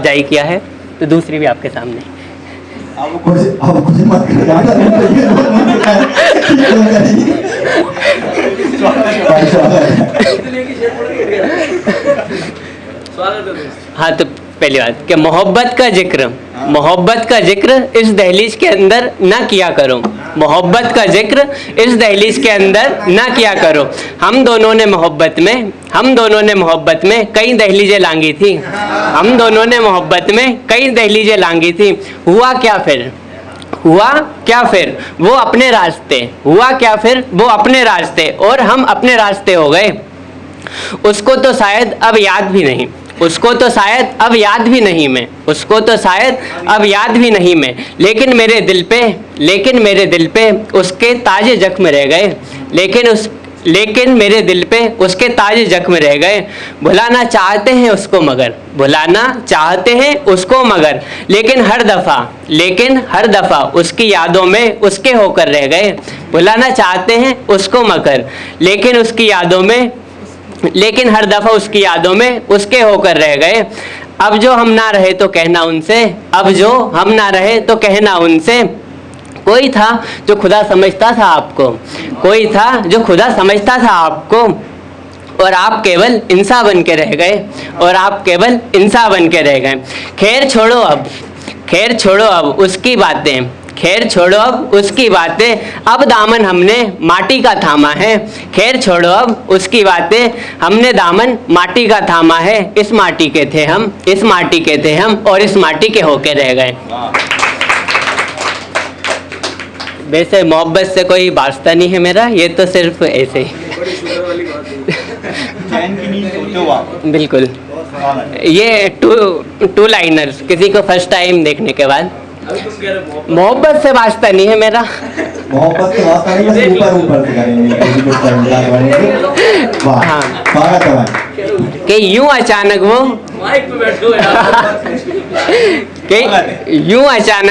जारी किया है, तो दूसरी भी आपके सामने। अब कुछ मत कर हाँ, तो पहली बात कि मोहब्बत का जिक्र इस दहलीज के अंदर ना किया करो। मोहब्बत का जिक्र इस दहलीज के अंदर ना किया करो। हम दोनों ने मोहब्बत में कई दहलीजें लांगी थी। हम दोनों ने मोहब्बत में कई दहलीजें लांगी थी। हुआ क्या फिर? वो अपने रास्ते और हम अपने रास्ते हो गए। उसको तो शायद अब याद भी नहीं मैं, लेकिन मेरे दिल पे उसके ताजे जख्म रह गए। लेकिन मेरे दिल पे उसके ताजे जख्म रह गए। भुलाना चाहते हैं उसको मगर लेकिन हर दफा उसकी यादों में उसके होकर रह गए। भुलाना चाहते हैं उसको मगर लेकिन हर दफा उसकी यादों में उसके होकर रह गए। अब जो हम ना रहे तो कहना उनसे, कोई था जो खुदा समझता था आपको, और आप केवल इंसान बन के रह गए। खैर छोड़ो अब उसकी बातें, अब दामन हमने माटी का थामा है। इस माटी के थे हम और इस माटी के होके रह गए। वैसे मोहब्बत से कोई वास्ता नहीं है मेरा, ये तो सिर्फ ऐसे ही। बिल्कुल, ये टू लाइनर्स किसी को फर्स्ट टाइम देखने के बाद। मोहब्बत से वास्ता नहीं है मेरा। मोहब्बत से वास्ता नहीं, बस ऊपर से करेंगे। हाँ, कि यूं अचानक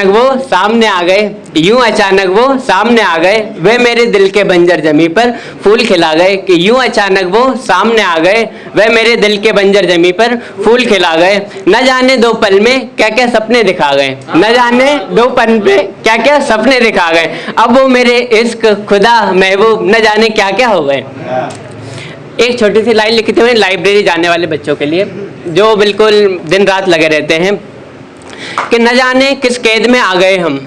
वो सामने आ गए। वे मेरे दिल के बंजर जमी पर फूल खिला गए। कि यूं अचानक वो सामने आ गए, वे मेरे दिल के बंजर जमी पर फूल खिला गए। न जाने 2 पल में क्या क्या सपने दिखा गए। अब वो मेरे इश्क, खुदा, महबूब, न जाने क्या क्या हो गए। एक छोटी सी लाइन लिखी थी मैंने लाइब्रेरी जाने वाले बच्चों के लिए, जो बिल्कुल दिन रात लगे रहते हैं, कि न जाने किस कैद में आ गए हम,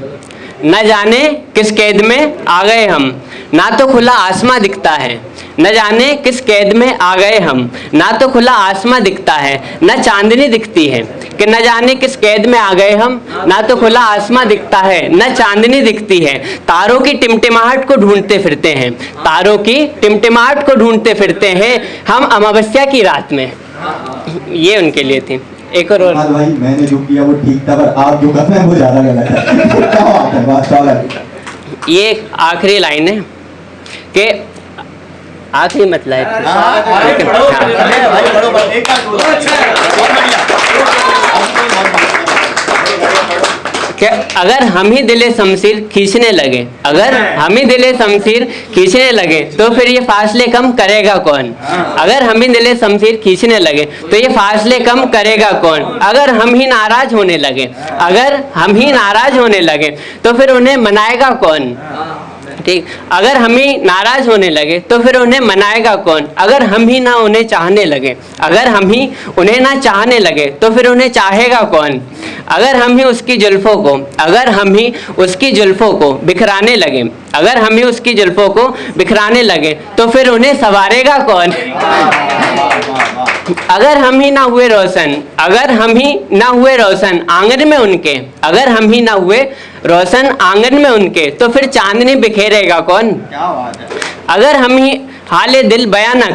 ना तो खुला आसमां दिखता है। न जाने किस कैद में आ गए हम, ना तो खुला आसमां दिखता है, न चांदनी दिखती है। कि न जाने किस कैद में आ गए हम, ना तो खुला आसमां दिखता है, न चांदनी दिखती है। तारों की टिमटिमाहट को ढूंढते फिरते हैं हम अमावस्या की रात में। ये उनके लिए थी। एक और भाई, मैंने जो किया वो ठीक था, पर आप जो कर रहे हैं वो ज्यादा गलत है। ये आखिरी लाइन है कि आखिरी मतलब है कि अगर हम ही दिले शमशीर खींचने लगे तो फिर ये फासले कम करेगा कौन। अगर हम ही दिले शमशीर खींचने लगे तो ये फासले कम करेगा कौन। अगर हम ही नाराज होने लगे तो फिर उन्हें मनाएगा कौन। ठीक, अगर हम ही नाराज होने लगे तो फिर उन्हें मनाएगा कौन। अगर हम ही ना उन्हें चाहने लगे तो फिर उन्हें चाहेगा कौन। अगर हम ही उसकी जुल्फों को बिखराने लगे तो फिर उन्हें संवारेगा कौन। अगर हम ही ना हुए रोशन आंगन में उनके तो फिर चांदनी बिखेरेगा कौन। अगर हम ही हाले दिल बयां ना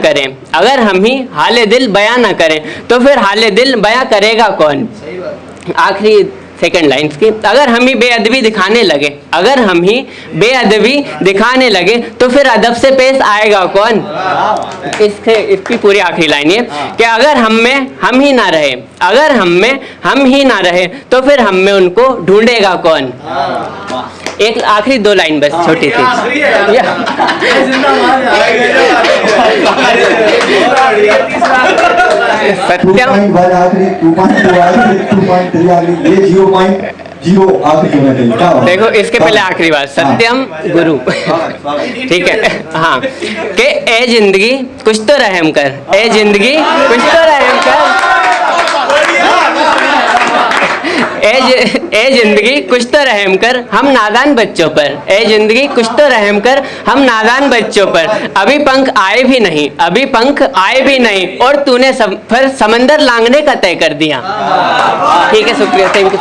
करें तो फिर हाले दिल बयां करेगा कौन। आखिरी सेकंड लाइन्स की, अगर हम ही बेअदबी दिखाने लगे तो फिर अदब से पेश आएगा कौन। इसकी पूरी आखिरी लाइन है कि अगर हम ही ना रहे तो फिर हम में उनको ढूंढेगा कौन। एक आखिरी 2 लाइन बस छोटी सी सत्यम 2.1 आखिरी 2.2 आखिरी 2.3 आखिरी ये 0.0 आखिरी होना चाहिए क्या बात है? देखो इसके पहले आखिरी बात सत्यम गुरु ठीक है हाँ कि ए जिंदगी कुछ तो रहम कर ए जिंदगी कुछ तो रहम कर ए जिंदगी कुछ तो रहम कर हम नादान बच्चों पर ए जिंदगी कुछ तो रहम कर हम नादान बच्चों पर अभी पंख आए भी नहीं अभी पंख आए भी नहीं और तूने फिर समंदर लांघने का तय कर दिया ठीक है शुक्रिया थैंक यू